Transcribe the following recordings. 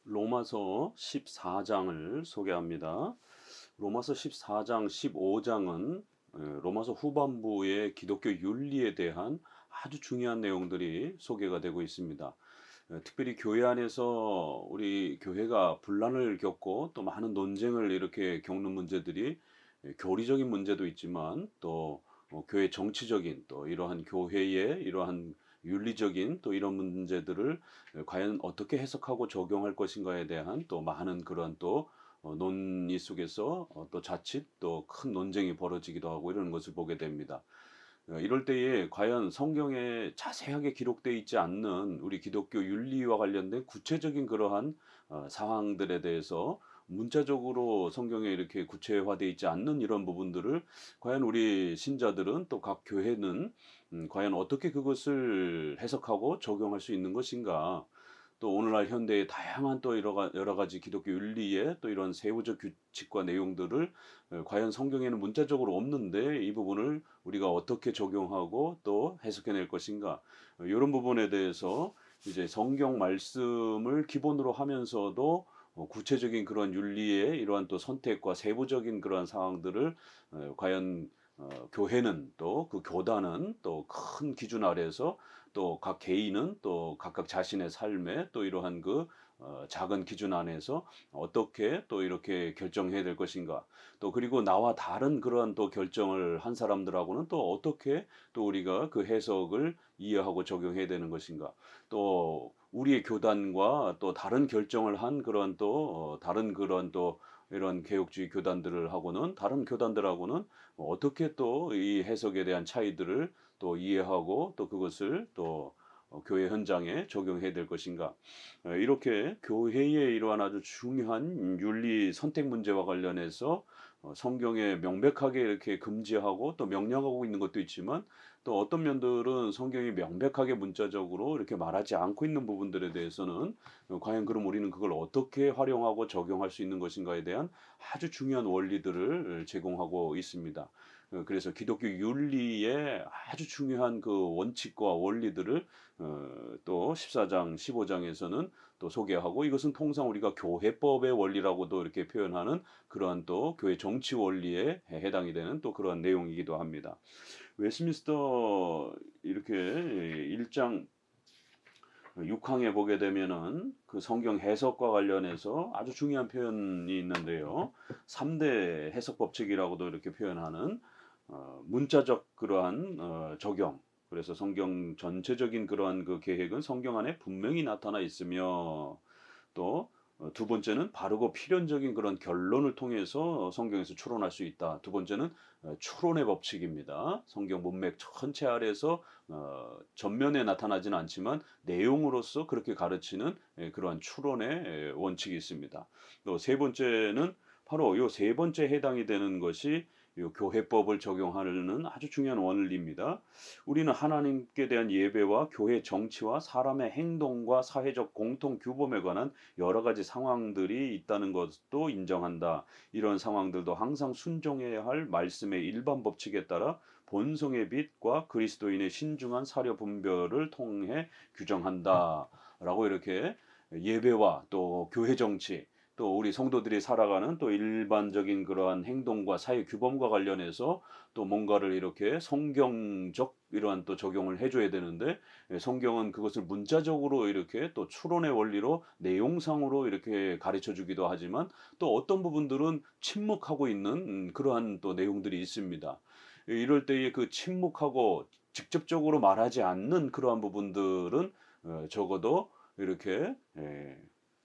로마서 14장을 소개합니다. 로마서 14장, 15장은 로마서 후반부의 기독교 윤리에 대한 아주 중요한 내용들이 소개가 되고 있습니다. 특별히 교회 안에서 우리 교회가 분란을 겪고 또 많은 논쟁을 이렇게 겪는 문제들이 교리적인 문제도 있지만 또 교회 정치적인 또 이러한 교회의 이러한 윤리적인 또 이런 문제들을 과연 어떻게 해석하고 적용할 것인가에 대한 또 많은 그런 또 논의 속에서 또 자칫 또 큰 논쟁이 벌어지기도 하고 이러는 것을 보게 됩니다. 이럴 때에 과연 성경에 자세하게 기록되어 있지 않는 우리 기독교 윤리와 관련된 구체적인 그러한 상황들에 대해서 문자적으로 성경에 이렇게 구체화되어 있지 않는 이런 부분들을 과연 우리 신자들은 또 각 교회는 과연 어떻게 그것을 해석하고 적용할 수 있는 것인가? 또 오늘날 현대의 다양한 또 여러 가지 기독교 윤리의 또 이런 세부적 규칙과 내용들을 과연 성경에는 문자적으로 없는데 이 부분을 우리가 어떻게 적용하고 또 해석해낼 것인가 이런 부분에 대해서 이제 성경 말씀을 기본으로 하면서도 구체적인 그런 윤리의 이러한 또 선택과 세부적인 그러한 상황들을 과연 교회는 또 그 교단은 또 큰 기준 아래에서 또 각 개인은 또 각각 자신의 삶에 또 이러한 그 작은 기준 안에서 어떻게 또 이렇게 결정해야 될 것인가. 또 그리고 나와 다른 그러한 또 결정을 한 사람들하고는 또 어떻게 또 우리가 그 해석을 이해하고 적용해야 되는 것인가. 또 우리의 교단과 또 다른 결정을 한 그런 또 다른 그런 또 이런 개혁주의 교단들을 하고는 다른 교단들하고는 어떻게 또 이 해석에 대한 차이들을 또 이해하고 또 그것을 또 교회 현장에 적용해야 될 것인가. 이렇게 교회의 이러한 아주 중요한 윤리 선택 문제와 관련해서 성경에 명백하게 이렇게 금지하고 또 명령하고 있는 것도 있지만 또 어떤 면들은 성경이 명백하게 문자적으로 이렇게 말하지 않고 있는 부분들에 대해서는 과연 그럼 우리는 그걸 어떻게 활용하고 적용할 수 있는 것인가에 대한 아주 중요한 원리들을 제공하고 있습니다. 그래서 기독교 윤리의 아주 중요한 그 원칙과 원리들을 또 14장, 15장에서는 또 소개하고 이것은 통상 우리가 교회법의 원리라고도 이렇게 표현하는 그러한 또 교회 정치 원리에 해당이 되는 또 그러한 내용이기도 합니다. 웨스민스터 이렇게 1장 6항에 보게 되면은 그 성경 해석과 관련해서 아주 중요한 표현이 있는데요. 3대 해석 법칙이라고도 이렇게 표현하는 문자적 그러한 적용. 그래서 성경 전체적인 그러한 그 계획은 성경 안에 분명히 나타나 있으며 또 두 번째는 바르고 필연적인 그런 결론을 통해서 성경에서 추론할 수 있다. 두 번째는 추론의 법칙입니다. 성경 문맥 전체 아래에서 전면에 나타나지는 않지만 내용으로서 그렇게 가르치는 그러한 추론의 원칙이 있습니다. 또 세 번째는 바로 이 세 번째 해당이 되는 것이 이 교회법을 적용하는 아주 중요한 원리입니다. 우리는 하나님께 대한 예배와 교회 정치와 사람의 행동과 사회적 공통 규범에 관한 여러 가지 상황들이 있다는 것도 인정한다. 이런 상황들도 항상 순종해야 할 말씀의 일반 법칙에 따라 본성의 빛과 그리스도인의 신중한 사려 분별을 통해 규정한다. 라고 이렇게 예배와 또 교회 정치 또 우리 성도들이 살아가는 또 일반적인 그러한 행동과 사회 규범과 관련해서 또 뭔가를 이렇게 성경적 이러한 또 적용을 해줘야 되는데 성경은 그것을 문자적으로 이렇게 또 추론의 원리로 내용상으로 이렇게 가르쳐 주기도 하지만 또 어떤 부분들은 침묵하고 있는 그러한 또 내용들이 있습니다. 이럴 때에 그 침묵하고 직접적으로 말하지 않는 그러한 부분들은 적어도 이렇게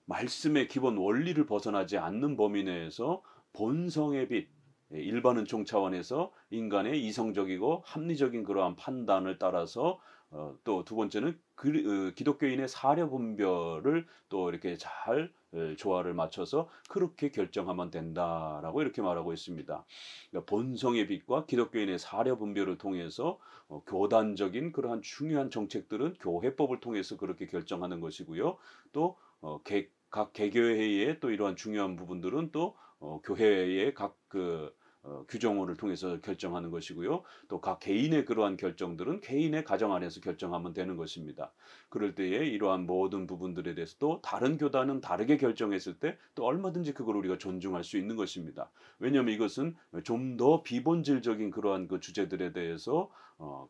말씀의 기본 원리를 벗어나지 않는 범위 내에서 본성의 빛, 일반은 종 차원에서 인간의 이성적이고 합리적인 그러한 판단을 따라서 또 두 번째는 기독교인의 사려 분별을 또 이렇게 잘 조화를 맞춰서 그렇게 결정하면 된다라고 이렇게 말하고 있습니다. 그러니까 본성의 빛과 기독교인의 사려 분별을 통해서 교단적인 그러한 중요한 정책들은 교회법을 통해서 그렇게 결정하는 것이고요. 또 각 개교회의 또 이러한 중요한 부분들은 또 교회의 각 그 규정을 통해서 결정하는 것이고요. 또 각 개인의 그러한 결정들은 개인의 가정 안에서 결정하면 되는 것입니다. 그럴 때에 이러한 모든 부분들에 대해서도 다른 교단은 다르게 결정했을 때 또 얼마든지 그걸 우리가 존중할 수 있는 것입니다. 왜냐하면 이것은 좀 더 비본질적인 그러한 그 주제들에 대해서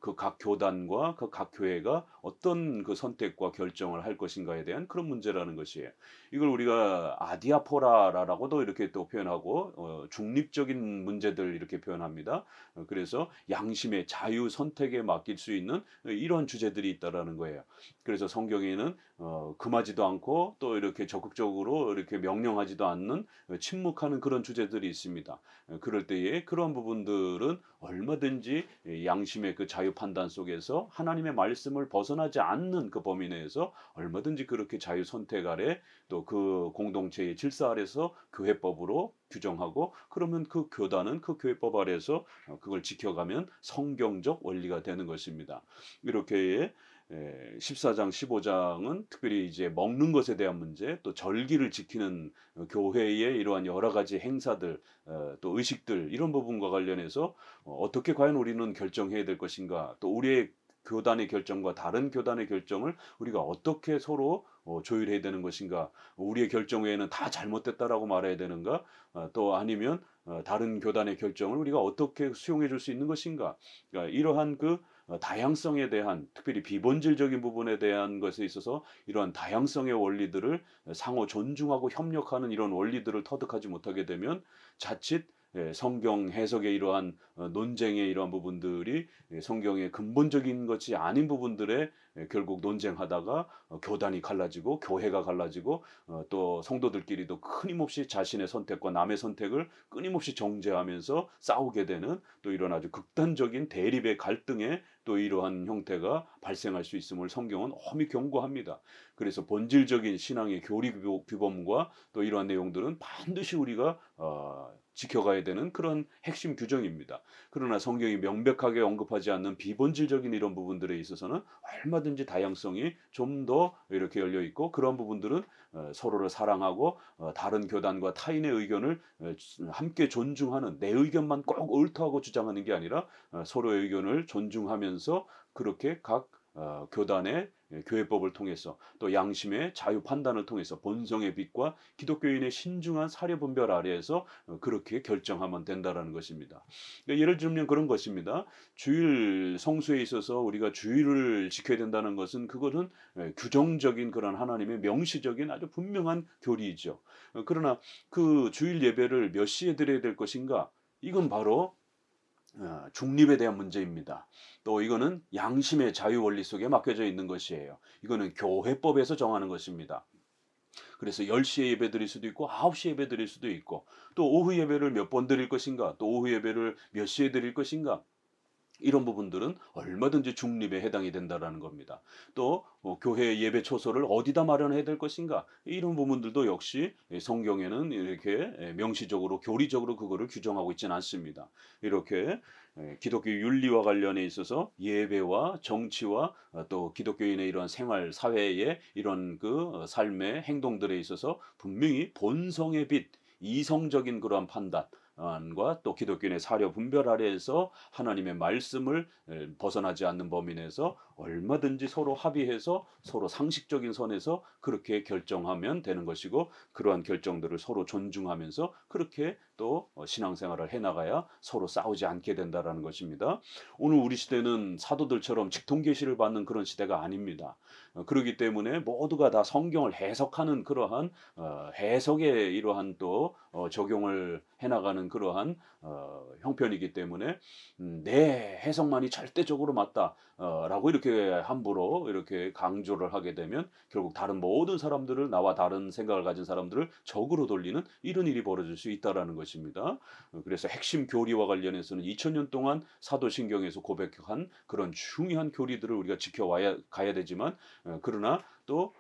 그 각 교단과 그 각 교회가 어떤 그 선택과 결정을 할 것인가에 대한 그런 문제라는 것이에요. 이걸 우리가 아디아포라라고도 이렇게 또 표현하고 중립적인 문제들 이렇게 표현합니다. 그래서 양심의 자유 선택에 맡길 수 있는 이런 주제들이 있다라는 거예요. 그래서 성경에는 금하지도 않고 또 이렇게 적극적으로 이렇게 명령하지도 않는 침묵하는 그런 주제들이 있습니다. 그럴 때에 그런 부분들은 얼마든지 양심의 그 자유 판단 속에서 하나님의 말씀을 벗어나지 않는 그 범위 내에서 얼마든지 그렇게 자유 선택 아래 또 그 공동체의 질서 아래서 교회법으로 규정하고 그러면 그 교단은 그 교회법 아래에서 그걸 지켜가면 성경적 원리가 되는 것입니다. 이렇게 14장, 15장은 특별히 이제 먹는 것에 대한 문제, 또 절기를 지키는 교회의 이러한 여러 가지 행사들, 또 의식들 이런 부분과 관련해서 어떻게 과연 우리는 결정해야 될 것인가, 또 우리의 교단의 결정과 다른 교단의 결정을 우리가 어떻게 서로 조율해야 되는 것인가, 우리의 결정 외에는 다 잘못됐다라고 말해야 되는가, 또 아니면 다른 교단의 결정을 우리가 어떻게 수용해 줄 수 있는 것인가, 그러니까 이러한 그 다양성에 대한 특별히 비본질적인 부분에 대한 것에 있어서 이러한 다양성의 원리들을 상호 존중하고 협력하는 이런 원리들을 터득하지 못하게 되면 자칫 성경 해석의 이러한 논쟁의 이러한 부분들이 성경의 근본적인 것이 아닌 부분들에 결국 논쟁하다가 교단이 갈라지고 교회가 갈라지고 또 성도들끼리도 끊임없이 자신의 선택과 남의 선택을 끊임없이 정죄하면서 싸우게 되는 또 이런 아주 극단적인 대립의 갈등에 또 이러한 형태가 발생할 수 있음을 성경은 엄히 경고합니다. 그래서 본질적인 신앙의 교리 규범과 또 이러한 내용들은 반드시 우리가 지켜가야 되는 그런 핵심 규정입니다. 그러나 성경이 명백하게 언급하지 않는 비본질적인 이런 부분들에 있어서는 얼마든지 다양성이 좀 더 이렇게 열려 있고 그런 부분들은 서로를 사랑하고 다른 교단과 타인의 의견을 함께 존중하는 내 의견만 꼭 옳다고 주장하는 게 아니라 서로의 의견을 존중하면서 그렇게 각 교단의 교회법을 통해서 또 양심의 자유 판단을 통해서 본성의 빛과 기독교인의 신중한 사려 분별 아래에서 그렇게 결정하면 된다라는 것입니다. 그러니까 예를 들면 그런 것입니다. 주일 성수에 있어서 우리가 주일을 지켜야 된다는 것은 그것은 규정적인 그런 하나님의 명시적인 아주 분명한 교리이죠. 그러나 그 주일 예배를 몇 시에 드려야 될 것인가? 이건 바로 중립에 대한 문제입니다. 또 이거는 양심의 자유 원리 속에 맡겨져 있는 것이에요. 이거는 교회법에서 정하는 것입니다. 그래서 10시에 예배 드릴 수도 있고 9시에 예배 드릴 수도 있고 또 오후 예배를 몇 번 드릴 것인가 또 오후 예배를 몇 시에 드릴 것인가 이런 부분들은 얼마든지 중립에 해당이 된다라는 겁니다. 또 교회 예배 초소를 어디다 마련해야 될 것인가 이런 부분들도 역시 성경에는 이렇게 명시적으로 교리적으로 그거를 규정하고 있지는 않습니다. 이렇게 기독교 윤리와 관련해 있어서 예배와 정치와 또 기독교인의 이런 생활 사회의 이런 그 삶의 행동들에 있어서 분명히 본성의 빛 이성적인 그러한 판단 과 또 기독교인의 사려 분별 아래에서 하나님의 말씀을 벗어나지 않는 범위 내에서 얼마든지 서로 합의해서 서로 상식적인 선에서 그렇게 결정하면 되는 것이고 그러한 결정들을 서로 존중하면서 그렇게 또 신앙생활을 해나가야 서로 싸우지 않게 된다라는 것입니다. 오늘 우리 시대는 사도들처럼 직통계시를 받는 그런 시대가 아닙니다. 그렇기 때문에 모두가 다 성경을 해석하는 그러한 해석의 이러한 또 적용을 해나가는 그러한 형편이기 때문에 내 해석만이 절대적으로 맞다라고 이렇게 함부로 이렇게 강조를 하게 되면 결국 다른 모든 사람들을 나와 다른 생각을 가진 사람들을 적으로 돌리는 이런 일이 벌어질 수 있다라는 것입니다. 그래서 핵심 교리와 관련해서는 2000년 동안 사도신경에서 고백한 그런 중요한 교리들을 우리가 지켜와야 가야 되지만 그러나 또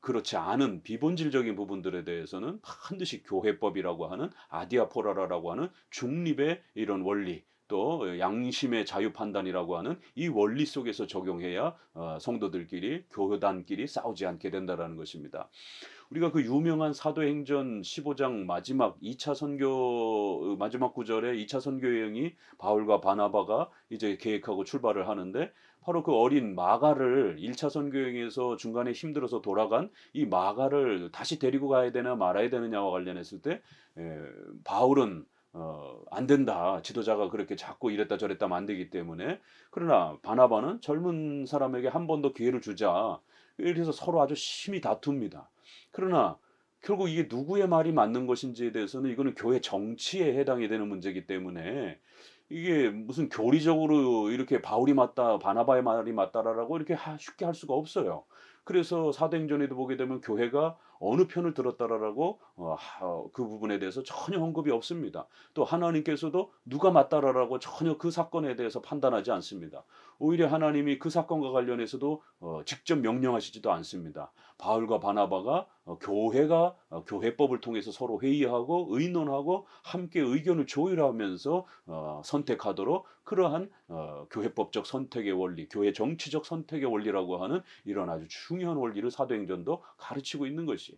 그렇지 않은 비본질적인 부분들에 대해서는 반드시 교회법이라고 하는 아디아포라라고 하는 중립의 이런 원리 또 양심의 자유 판단이라고 하는 이 원리 속에서 적용해야 성도들끼리 교단끼리 싸우지 않게 된다라는 것입니다. 우리가 그 유명한 사도행전 15장 마지막 2차 선교 마지막 구절에 2차 선교 여행이 바울과 바나바가 이제 계획하고 출발을 하는데 바로 그 어린 마가를 1차 선교 여행에서 중간에 힘들어서 돌아간 이 마가를 다시 데리고 가야 되나 말아야 되느냐와 관련했을 때 바울은 안 된다. 지도자가 그렇게 자꾸 이랬다 저랬다 하면 안 되기 때문에. 그러나 바나바는 젊은 사람에게 한 번 더 기회를 주자. 이래서 서로 아주 심히 다툽니다. 그러나 결국 이게 누구의 말이 맞는 것인지에 대해서는 이거는 교회 정치에 해당이 되는 문제이기 때문에 이게 무슨 교리적으로 이렇게 바울이 맞다, 바나바의 말이 맞다라고 이렇게 쉽게 할 수가 없어요. 그래서 사도행전에도 보게 되면 교회가 어느 편을 들었다라고 그 부분에 대해서 전혀 언급이 없습니다. 또 하나님께서도 누가 맞다라고 전혀 그 사건에 대해서 판단하지 않습니다. 오히려 하나님이 그 사건과 관련해서도 직접 명령하시지도 않습니다. 바울과 바나바가 교회가 교회법을 통해서 서로 회의하고 의논하고 함께 의견을 조율하면서 선택하도록 그러한 교회법적 선택의 원리, 교회 정치적 선택의 원리라고 하는 이런 아주 중요한 원리를 사도행전도 가르치고 있는 것이.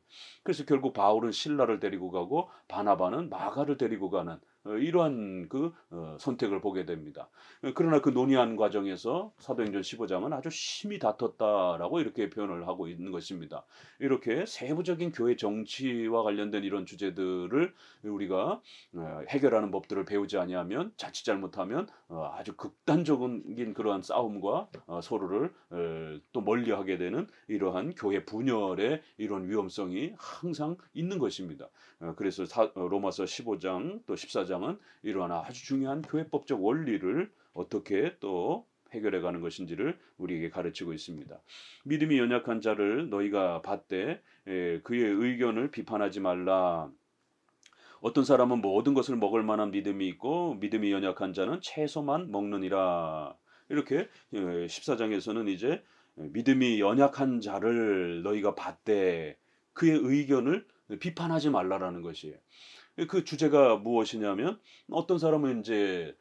그래서 결국 바울은 실라를 데리고 가고 바나바는 마가를 데리고 가는 이러한 그 선택을 보게 됩니다. 그러나 그 논의한 과정에서 사도행전 15장은 아주 심히 다퉜다라고 이렇게 표현을 하고 있는 것입니다. 이렇게 세부적인 교회 정치와 관련된 이런 주제들을 우리가 해결하는 법들을 배우지 아니하면 자칫 잘못하면 아주 극단적인 그러한 싸움과 서로를 또 멀리하게 되는 이러한 교회 분열의 이런 위험성이 항상 있는 것입니다. 그래서 로마서 15장 또 14장은 이러한 아주 중요한 교회법적 원리를 어떻게 또 해결해 가는 것인지를 우리에게 가르치고 있습니다. 믿음이 연약한 자를 너희가 받되 그의 의견을 비판하지 말라. 어떤 사람은 모든 것을 먹을 만한 믿음이 있고 믿음이 연약한 자는 채소만 먹느니라. 이렇게 14장에서는 이제 믿음이 연약한 자를 너희가 받되 그의 의견을 비판하지 말라라는 것이에요. 그 주제가 무엇이냐면 어떤 사람은 이제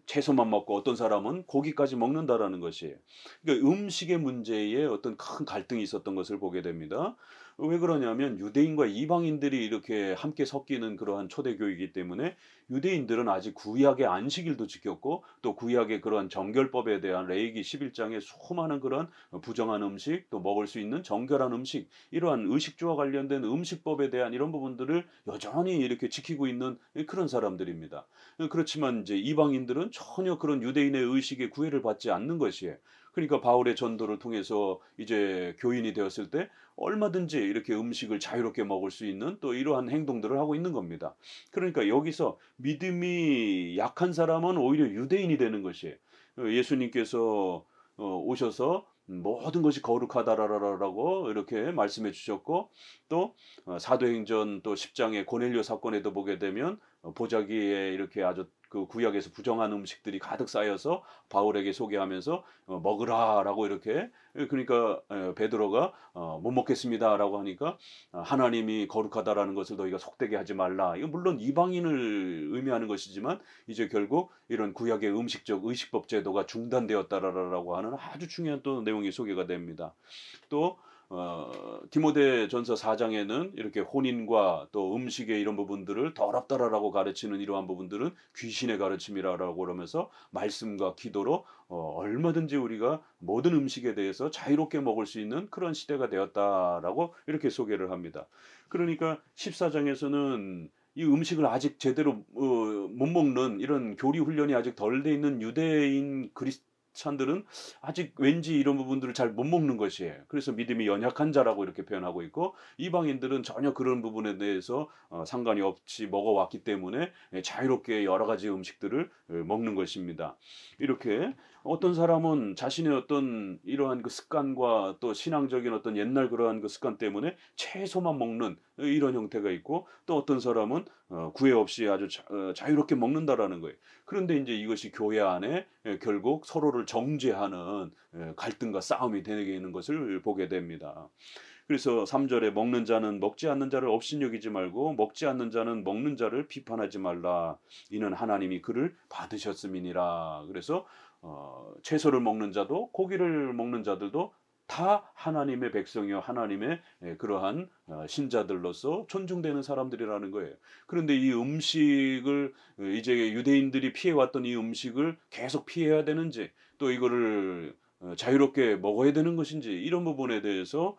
채소만 먹고 어떤 사람은 고기까지 먹는다라는 것이에요. 그러니까 음식의 문제에 어떤 큰 갈등이 있었던 것을 보게 됩니다. 왜 그러냐면 유대인과 이방인들이 이렇게 함께 섞이는 그러한 초대교이기 때문에 유대인들은 아직 구약의 안식일도 지켰고 또 구약의 그러한 정결법에 대한 레위기 11장의 수많은 그런 부정한 음식 또 먹을 수 있는 정결한 음식 이러한 의식주와 관련된 음식법에 대한 이런 부분들을 여전히 이렇게 지키고 있는 그런 사람들입니다. 그렇지만 이제 이방인들은 전혀 그런 유대인의 의식에 구애를 받지 않는 것이에요. 그러니까 바울의 전도를 통해서 이제 교인이 되었을 때 얼마든지 이렇게 음식을 자유롭게 먹을 수 있는 또 이러한 행동들을 하고 있는 겁니다. 그러니까 여기서 믿음이 약한 사람은 오히려 유대인이 되는 것이에요. 예수님께서 오셔서 모든 것이 거룩하다라고 이렇게 말씀해 주셨고 또 사도행전 또 10장의 고넬료 사건에도 보게 되면 보자기에 이렇게 아주 그 구약에서 부정한 음식들이 가득 쌓여서 바울에게 소개하면서 먹으라라고 이렇게 그러니까 베드로가 못 먹겠습니다라고 하니까 하나님이 거룩하다라는 것을 너희가 속되게 하지 말라. 이거 물론 이방인을 의미하는 것이지만 이제 결국 이런 구약의 음식적 의식법 제도가 중단되었다라고 하는 아주 중요한 또 내용이 소개가 됩니다. 또 디모데전서 4장에는 이렇게 혼인과 또 음식의 이런 부분들을 더럽다라고 가르치는 이러한 부분들은 귀신의 가르침이라고 그러면서 말씀과 기도로 얼마든지 우리가 모든 음식에 대해서 자유롭게 먹을 수 있는 그런 시대가 되었다라고 이렇게 소개를 합니다. 그러니까 14장에서는 이 음식을 아직 제대로 못 먹는 이런 교리 훈련이 아직 덜 돼 있는 유대인 크리스찬들은 아직 왠지 이런 부분들을 잘 못 먹는 것이에요. 그래서 믿음이 연약한 자라고 이렇게 표현하고 있고 이방인들은 전혀 그런 부분에 대해서 상관이 없이 먹어왔기 때문에 자유롭게 여러 가지 음식들을 먹는 것입니다. 이렇게 어떤 사람은 자신의 어떤 이러한 그 습관과 또 신앙적인 어떤 옛날 그러한 그 습관 때문에 채소만 먹는 이런 형태가 있고 또 어떤 사람은 구애 없이 아주 자유롭게 먹는다라는 거예요. 그런데 이제 이것이 교회 안에 결국 서로를 정죄하는 갈등과 싸움이 되는 것을 보게 됩니다. 그래서 3절에 먹는 자는 먹지 않는 자를 업신여기지 말고 먹지 않는 자는 먹는 자를 비판하지 말라. 이는 하나님이 그를 받으셨음이니라. 그래서 채소를 먹는 자도 고기를 먹는 자들도 다 하나님의 백성이요 하나님의 그러한 신자들로서 존중되는 사람들이라는 거예요. 그런데 이 음식을 이제 유대인들이 피해왔던 이 음식을 계속 피해야 되는지 또 이거를 자유롭게 먹어야 되는 것인지 이런 부분에 대해서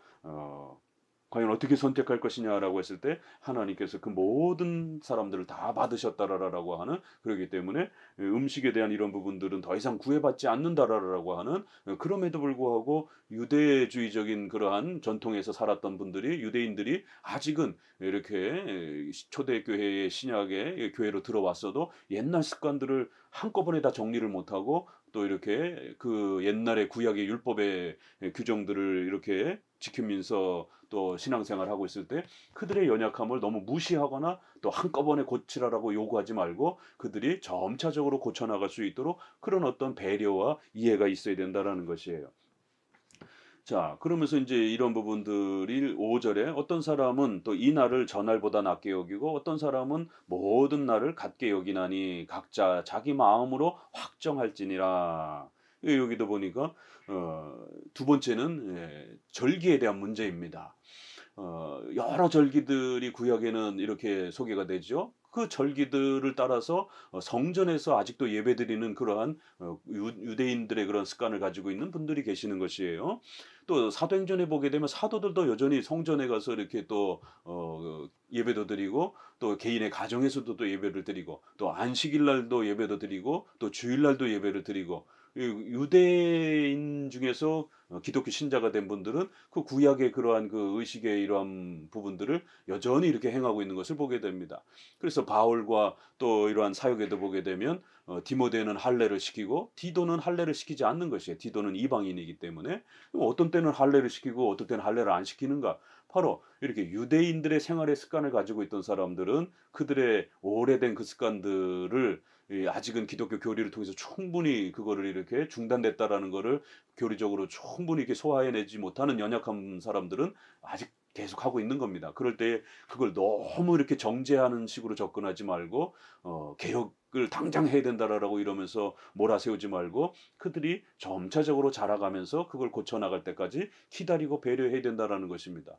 과연 어떻게 선택할 것이냐라고 했을 때 하나님께서 그 모든 사람들을 다 받으셨다라고 하는 그렇기 때문에 음식에 대한 이런 부분들은 더 이상 구애받지 않는다라고 하는 그럼에도 불구하고 유대주의적인 그러한 전통에서 살았던 분들이 유대인들이 아직은 이렇게 초대교회의 신약의 교회로 들어왔어도 옛날 습관들을 한꺼번에 다 정리를 못하고 또 이렇게 그 옛날의 구약의 율법의 규정들을 이렇게 지키면서 또 신앙생활하고 있을 때 그들의 연약함을 너무 무시하거나 또 한꺼번에 고치라라고 요구하지 말고 그들이 점차적으로 고쳐나갈 수 있도록 그런 어떤 배려와 이해가 있어야 된다라는 것이에요. 자, 그러면서 이제 이런 부분들이 5절에 어떤 사람은 또 이 날을 저 날보다 낮게 여기고 어떤 사람은 모든 날을 같게 여기나니 각자 자기 마음으로 확정할지니라. 여기도 보니까 두 번째는 절기에 대한 문제입니다. 여러 절기들이 구약에는 이렇게 소개가 되죠. 그 절기들을 따라서 성전에서 아직도 예배드리는 그러한 유대인들의 그런 습관을 가지고 있는 분들이 계시는 것이에요. 또 사도행전에 보게 되면 사도들도 여전히 성전에 가서 이렇게 또 예배도 드리고 또 개인의 가정에서도 또 예배를 드리고 또 안식일 날도 예배도 드리고 또 주일 날도 예배를 드리고 유대인 중에서 기독교 신자가 된 분들은 그 구약의 그러한 그 의식의 이러한 부분들을 여전히 이렇게 행하고 있는 것을 보게 됩니다. 그래서 바울과 또 이러한 사역에도 보게 되면 디모데는 할례를 시키고 디도는 할례를 시키지 않는 것이에요. 디도는 이방인이기 때문에 어떤 때는 할례를 시키고 어떤 때는 할례를 안 시키는가? 바로 이렇게 유대인들의 생활의 습관을 가지고 있던 사람들은 그들의 오래된 그 습관들을 아직은 기독교 교리를 통해서 충분히 그거를 이렇게 중단됐다라는 거를 교리적으로 충분히 이렇게 소화해내지 못하는 연약한 사람들은 아직 계속하고 있는 겁니다. 그럴 때 그걸 너무 이렇게 정죄하는 식으로 접근하지 말고 개혁을 당장 해야 된다라고 이러면서 몰아세우지 말고 그들이 점차적으로 자라가면서 그걸 고쳐나갈 때까지 기다리고 배려해야 된다라는 것입니다.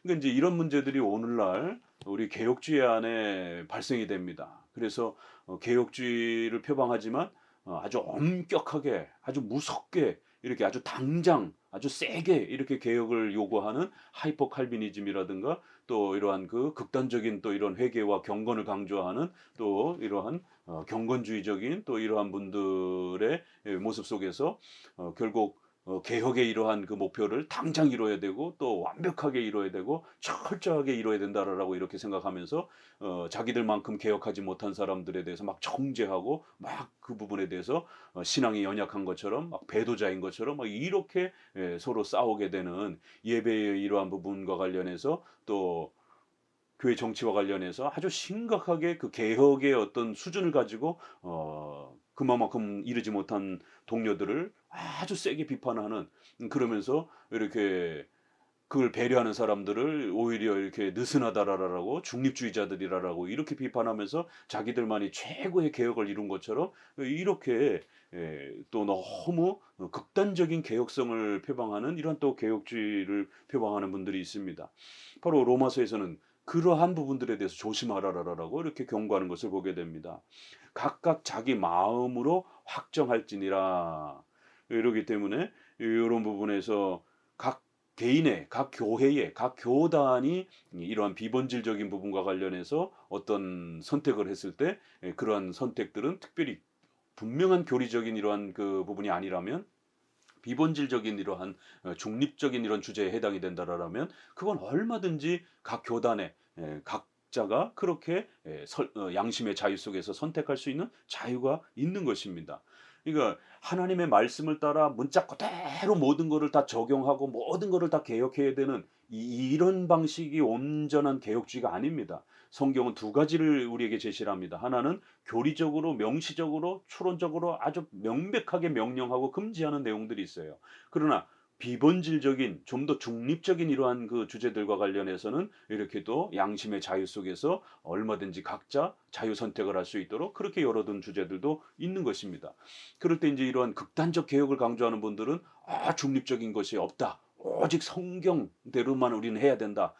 그러니까 이제 이런 문제들이 오늘날 우리 개혁주의 안에 발생이 됩니다. 그래서 개혁주의를 표방하지만 아주 엄격하게 아주 무섭게 이렇게 아주 당장 아주 세게 이렇게 개혁을 요구하는 하이퍼 칼비니즘이라든가 또 이러한 그 극단적인 또 이런 회개와 경건을 강조하는 또 이러한 경건주의적인 또 이러한 분들의 모습 속에서 결국 개혁의 이러한 그 목표를 당장 이뤄야 되고 또 완벽하게 이뤄야 되고 철저하게 이뤄야 된다라고 이렇게 생각하면서 자기들만큼 개혁하지 못한 사람들에 대해서 막 정죄하고 막 그 부분에 대해서 신앙이 연약한 것처럼 막 배도자인 것처럼 막 이렇게 서로 싸우게 되는 예배의 이러한 부분과 관련해서 또 교회 정치와 관련해서 아주 심각하게 그 개혁의 어떤 수준을 가지고 그만큼 이르지 못한 동료들을 아주 세게 비판하는 그러면서 이렇게 그걸 배려하는 사람들을 오히려 이렇게 느슨하다라고 중립주의자들이라고 이렇게 비판하면서 자기들만이 최고의 개혁을 이룬 것처럼 이렇게 또 너무 극단적인 개혁성을 표방하는 이런 또 개혁주의를 표방하는 분들이 있습니다. 바로 로마서에서는 그러한 부분들에 대해서 조심하라라고 이렇게 경고하는 것을 보게 됩니다. 각각 자기 마음으로 확정할지니라. 이러기 때문에 이런 부분에서 각 개인의, 각 교회의, 각 교단이 이러한 비본질적인 부분과 관련해서 어떤 선택을 했을 때 그러한 선택들은 특별히 분명한 교리적인 이러한 그 부분이 아니라면 비본질적인 이러한 중립적인 이런 주제에 해당이 된다라면 그건 얼마든지 각 교단에 각자가 그렇게 양심의 자유 속에서 선택할 수 있는 자유가 있는 것입니다. 그러니까 하나님의 말씀을 따라 문자 그대로 모든 것을 다 적용하고 모든 것을 다 개혁해야 되는 이런 방식이 온전한 개혁주의가 아닙니다. 성경은 두 가지를 우리에게 제시를 합니다. 하나는 교리적으로 명시적으로 추론적으로 아주 명백하게 명령하고 금지하는 내용들이 있어요. 그러나 비본질적인 좀 더 중립적인 이러한 그 주제들과 관련해서는 이렇게 또 양심의 자유 속에서 얼마든지 각자 자유 선택을 할 수 있도록 그렇게 열어둔 주제들도 있는 것입니다. 그럴 때 이제 이러한 극단적 개혁을 강조하는 분들은 중립적인 것이 없다. 오직 성경대로만 우리는 해야 된다.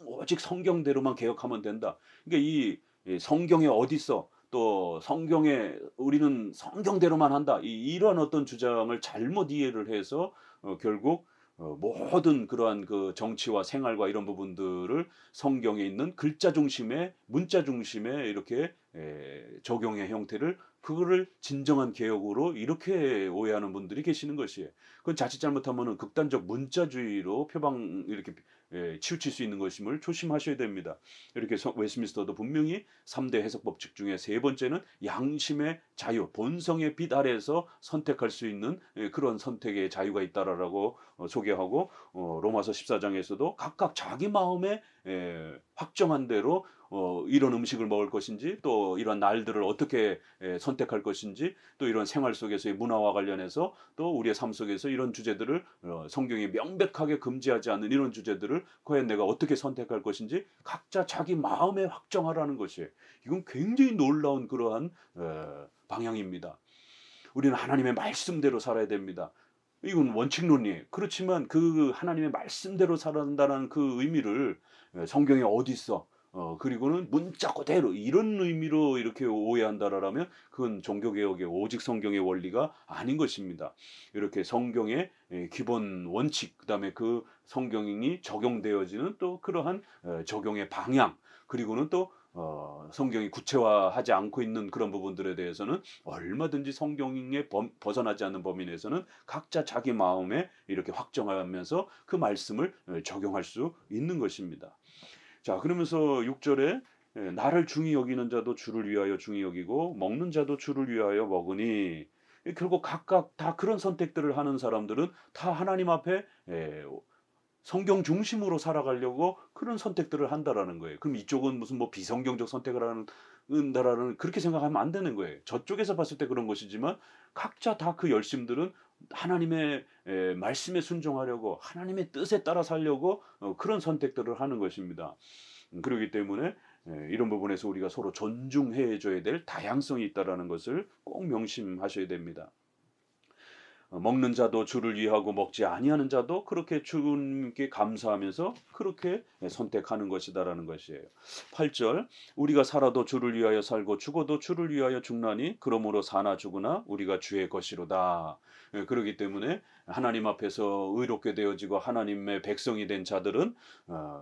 오직 성경대로만 개혁하면 된다. 그러니까 이 성경에 어디 있어? 또 성경에 우리는 성경대로만 한다. 이런 어떤 주장을 잘못 이해를 해서 결국 모든 그러한 그 정치와 생활과 이런 부분들을 성경에 있는 글자 중심의 문자 중심의 이렇게 적용의 형태를 그거를 진정한 개혁으로 이렇게 오해하는 분들이 계시는 것이에요. 그건 자칫 잘못하면은 극단적 문자주의로 표방 이렇게 치우칠 수 있는 것임을 조심하셔야 됩니다. 이렇게 웨스민스터도 분명히 3대 해석 법칙 중에 세 번째는 양심의 자유, 본성의 빛 아래에서 선택할 수 있는 그런 선택의 자유가 있다라고 소개하고 로마서 14장에서도 각각 자기 마음에 확정한 대로 이런 음식을 먹을 것인지 또 이런 날들을 어떻게 선택할 것인지 또 이런 생활 속에서의 문화와 관련해서 또 우리의 삶 속에서 이런 주제들을 성경이 명백하게 금지하지 않는 이런 주제들을 과연 내가 어떻게 선택할 것인지 각자 자기 마음에 확정하라는 것이에요. 이건 굉장히 놀라운 그러한 방향입니다. 우리는 하나님의 말씀대로 살아야 됩니다. 이건 원칙론이에요. 그렇지만 그 하나님의 말씀대로 살아간다는 그 의미를 성경에 어디 있어? 그리고는 문자 그대로 이런 의미로 이렇게 오해한다라면 그건 종교개혁의 오직 성경의 원리가 아닌 것입니다. 이렇게 성경의 기본 원칙, 그다음에 그 성경이 적용되어지는 또 그러한 적용의 방향, 그리고는 또 성경이 구체화하지 않고 있는 그런 부분들에 대해서는 얼마든지 성경에 벗어나지 않는 범위 내에서는 각자 자기 마음에 이렇게 확정하면서 그 말씀을 적용할 수 있는 것입니다. 자, 그러면서 6절에 나를 중히 여기는 자도 주를 위하여 중히 여기고 먹는 자도 주를 위하여 먹으니 결국 각각 다 그런 선택들을 하는 사람들은 다 하나님 앞에 성경 중심으로 살아가려고 그런 선택들을 한다라는 거예요. 그럼 이쪽은 무슨 뭐 비성경적 선택을 한다라는 그렇게 생각하면 안 되는 거예요. 저쪽에서 봤을 때 그런 것이지만 각자 다 그 열심들은 하나님의 말씀에 순종하려고 하나님의 뜻에 따라 살려고 그런 선택들을 하는 것입니다. 그렇기 때문에 이런 부분에서 우리가 서로 존중해 줘야 될 다양성이 있다라는 것을 꼭 명심하셔야 됩니다. 먹는 자도 주를 위하고 먹지 아니하는 자도 그렇게 주님께 감사하면서 그렇게 선택하는 것이다라는 것이에요. 8절 우리가 살아도 주를 위하여 살고 죽어도 주를 위하여 죽나니 그러므로 사나 죽으나 우리가 주의 것이로다. 그렇기 때문에 하나님 앞에서 의롭게 되어지고 하나님의 백성이 된 자들은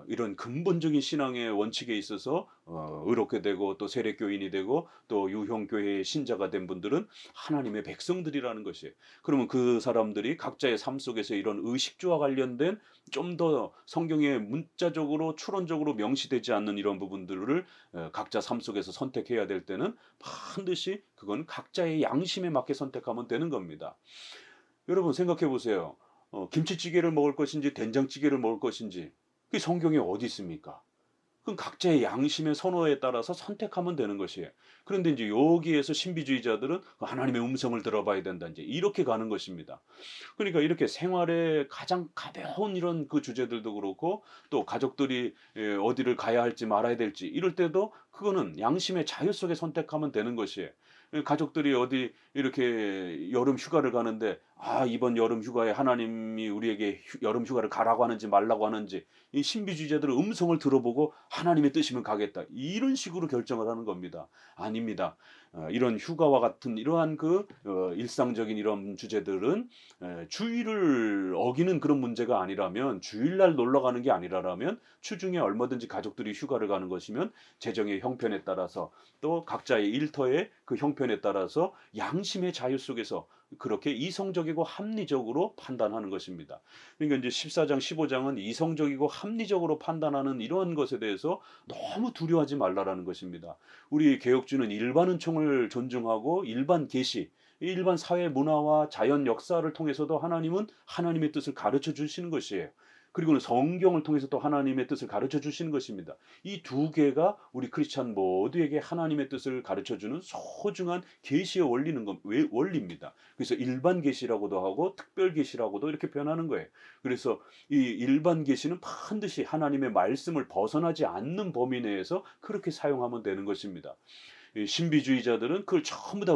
이런 근본적인 신앙의 원칙에 있어서 의롭게 되고 또 세례교인이 되고 또 유형교회의 신자가 된 분들은 하나님의 백성들이라는 것이에요. 그러면 그 사람들이 각자의 삶 속에서 이런 의식주와 관련된 좀 더 성경에 문자적으로 추론적으로 명시되지 않는 이런 부분들을 각자 삶 속에서 선택해야 될 때는 반드시 그건 각자의 양심에 맞게 선택하면 되는 겁니다. 여러분 생각해 보세요. 김치찌개를 먹을 것인지 된장찌개를 먹을 것인지 그게 성경에 어디 있습니까? 그건 각자의 양심의 선호에 따라서 선택하면 되는 것이에요. 그런데 이제 여기에서 신비주의자들은 하나님의 음성을 들어봐야 된다. 이제 이렇게 가는 것입니다. 그러니까 이렇게 생활에 가장 가벼운 이런 그 주제들도 그렇고 또 가족들이 어디를 가야 할지 말아야 될지 이럴 때도 그거는 양심의 자유 속에 선택하면 되는 것이에요. 가족들이 어디 이렇게 여름 휴가를 가는데 이번 여름 휴가에 하나님이 우리에게 여름 휴가를 가라고 하는지 말라고 하는지 이 신비주의자들의 음성을 들어보고 하나님의 뜻이면 가겠다. 이런 식으로 결정을 하는 겁니다. 아닙니다. 이런 휴가와 같은 이러한 그 일상적인 이런 주제들은 주의를 어기는 그런 문제가 아니라면 주일날 놀러 가는 게 아니라면 주중에 얼마든지 가족들이 휴가를 가는 것이면 재정의 형편에 따라서 또 각자의 일터의 그 형편에 따라서 양심의 자유 속에서 그렇게 이성적이고 합리적으로 판단하는 것입니다. 그러니까 이제 14장, 15장은 이성적이고 합리적으로 판단하는 이러한 것에 대해서 너무 두려워하지 말라라는 것입니다. 우리 개혁주는 일반 은총을 존중하고 일반 계시, 일반 사회 문화와 자연 역사를 통해서도 하나님은 하나님의 뜻을 가르쳐 주시는 것이에요. 그리고는 성경을 통해서 또 하나님의 뜻을 가르쳐 주시는 것입니다. 이 두 개가 우리 크리스찬 모두에게 하나님의 뜻을 가르쳐 주는 소중한 계시의 원리입니다. 그래서 일반 계시라고도 하고 특별 계시라고도 이렇게 표현하는 거예요. 그래서 이 일반 계시는 반드시 하나님의 말씀을 벗어나지 않는 범위 내에서 그렇게 사용하면 되는 것입니다. 이 신비주의자들은 그걸 전부 다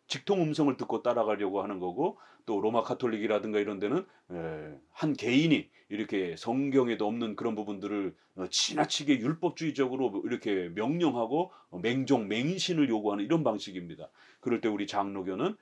직통 음성을 듣고 따라가려고 하는 거고, 또 로마 가톨릭이라든가 이런 데는 한 개인이 이렇게 성경에도 없는 그런 부분들을 지나치게 율법주의적으로 이렇게 명령하고 맹종 맹신을 요구하는 이런 방식입니다. 그럴 때 우리 장로교는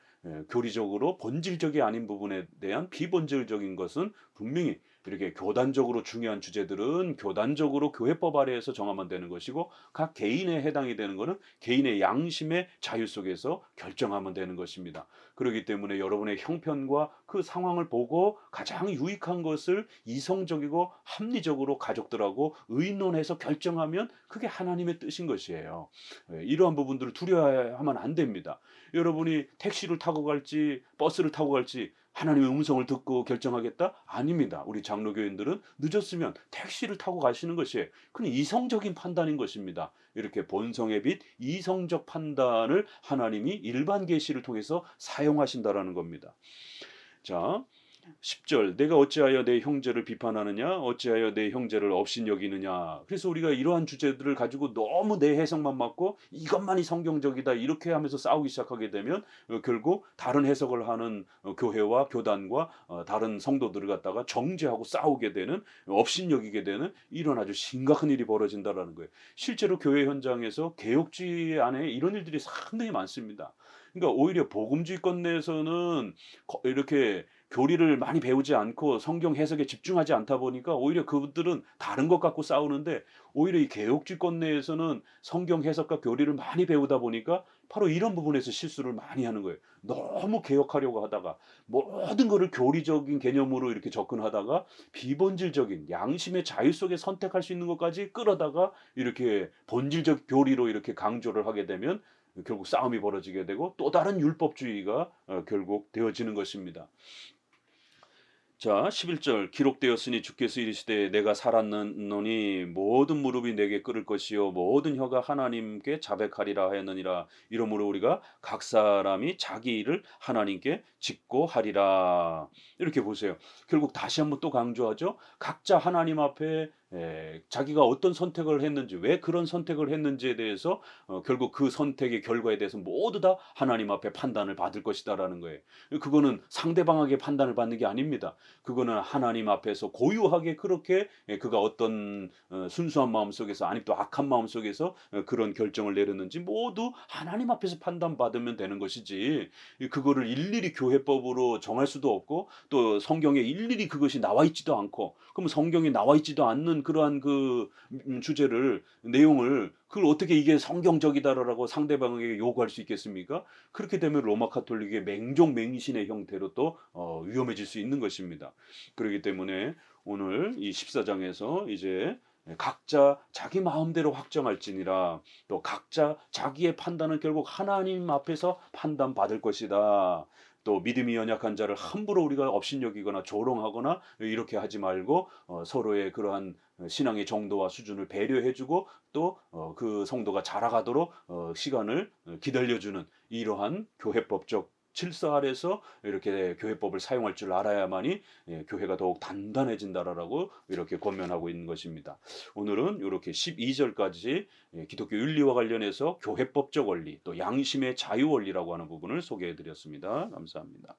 교리적으로 본질적이 아닌 부분에 대한 비본질적인 것은 분명히 이렇게 교단적으로 중요한 주제들은 교단적으로 교회법 아래에서 정하면 되는 것이고, 각 개인에 해당이 되는 것은 개인의 양심의 자유 속에서 결정하면 되는 것입니다. 그렇기 때문에 여러분의 형편과 그 상황을 보고 가장 유익한 것을 이성적이고 합리적으로 가족들하고 의논해서 결정하면 그게 하나님의 뜻인 것이에요. 이러한 부분들을 두려워하면 안 됩니다. 여러분이 택시를 타고 갈지 버스를 타고 갈지 하나님의 음성을 듣고 결정하겠다? 아닙니다. 우리 장로교인들은 늦었으면 택시를 타고 가시는 것이 그건 이성적인 판단인 것입니다. 이렇게 본성의 빛, 이성적 판단을 하나님이 일반 계시를 통해서 사용하신다라는 겁니다. 자, 10절 내가 어찌하여 내 형제를 비판하느냐 어찌하여 내 형제를 업신여기느냐. 그래서 우리가 이러한 주제들을 가지고 너무 내 해석만 맞고 이것만이 성경적이다 이렇게 하면서 싸우기 시작하게 되면 결국 다른 해석을 하는 교회와 교단과 다른 성도들을 갖다가 정죄하고 싸우게 되는, 업신여기게 되는 이런 아주 심각한 일이 벌어진다라는 거예요. 실제로 교회 현장에서 개혁주의 안에 이런 일들이 상당히 많습니다. 그러니까 오히려 복음주의권 내에서는 이렇게 교리를 많이 배우지 않고 성경 해석에 집중하지 않다 보니까 오히려 그들은 다른 것 갖고 싸우는데, 오히려 이 개혁주의권 내에서는 성경 해석과 교리를 많이 배우다 보니까 바로 이런 부분에서 실수를 많이 하는 거예요. 너무 개혁하려고 하다가 모든 것을 교리적인 개념으로 이렇게 접근하다가 비본질적인 양심의 자유 속에 선택할 수 있는 것까지 끌어다가 이렇게 본질적 교리로 이렇게 강조를 하게 되면 결국 싸움이 벌어지게 되고 또 다른 율법주의가 결국 되어지는 것입니다. 자, 11절 기록되었으니 주께서 이르시되 내가 살았노니 모든 무릎이 내게 꿇을 것이요 모든 혀가 하나님께 자백하리라 하였느니라. 이러므로 우리가 각 사람이 자기 일을 하나님께 짓고 하리라. 이렇게 보세요. 결국 다시 한번 또 강조하죠. 각자 하나님 앞에 자기가 어떤 선택을 했는지, 왜 그런 선택을 했는지에 대해서 결국 그 선택의 결과에 대해서 모두 다 하나님 앞에 판단을 받을 것이다라는 거예요. 그거는 상대방에게 판단을 받는 게 아닙니다. 그거는 하나님 앞에서 고유하게 그렇게 그가 어떤 순수한 마음 속에서 아니 또 악한 마음 속에서 그런 결정을 내렸는지 모두 하나님 앞에서 판단받으면 되는 것이지, 그거를 일일이 교회법으로 정할 수도 없고 또 성경에 일일이 그것이 나와 있지도 않고, 그럼 성경에 나와 있지도 않는 그러한 그 주제를 내용을 그걸 어떻게 이게 성경적이다라고 상대방에게 요구할 수 있겠습니까? 그렇게 되면 로마 가톨릭의 맹종 맹신의 형태로 또 위험해질 수 있는 것입니다. 그렇기 때문에 오늘 이 14장에서 이제 각자 자기 마음대로 확정할지니라, 또 각자 자기의 판단은 결국 하나님 앞에서 판단받을 것이다. 또 믿음이 연약한 자를 함부로 우리가 업신여기거나 조롱하거나 이렇게 하지 말고 서로의 그러한 신앙의 정도와 수준을 배려해주고 또 그 성도가 자라가도록 시간을 기다려주는 이러한 교회법적 질서 아래서 이렇게 교회법을 사용할 줄 알아야만이 교회가 더욱 단단해진다라고 이렇게 권면하고 있는 것입니다. 오늘은 이렇게 12절까지 기독교 윤리와 관련해서 교회법적 원리 또 양심의 자유 원리라고 하는 부분을 소개해 드렸습니다. 감사합니다.